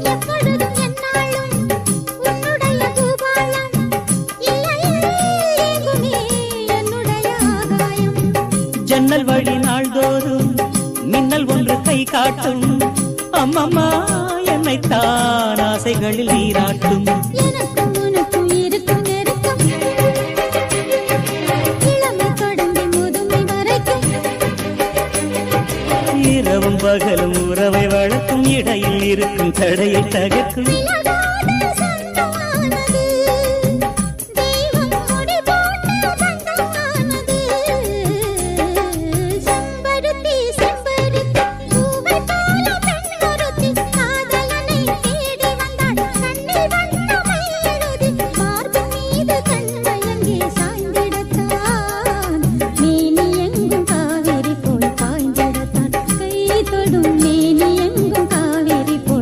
எப்பொழுதும் எந்நாளும் உன்னுடைய பூபாலம் இல்லையே எங்குமே என்னுடைய ஆகாயம். ஜன்னல் வழி நாள்தோறும் மின்னல் ஒன்று கை காட்டும். அம்மம்மா என்னைத்தான் ஆசைகளில் நீராட்டும். எனக்கும் உனக்கும் இருக்கும் நெருக்கம் இளமை தொடங்கி முதுமை வரைக்கும். இரவும் பகலும் உறவை வளர்க்கும். இடையில் இருக்கும் தடையை தகர்க்கும். நிலவா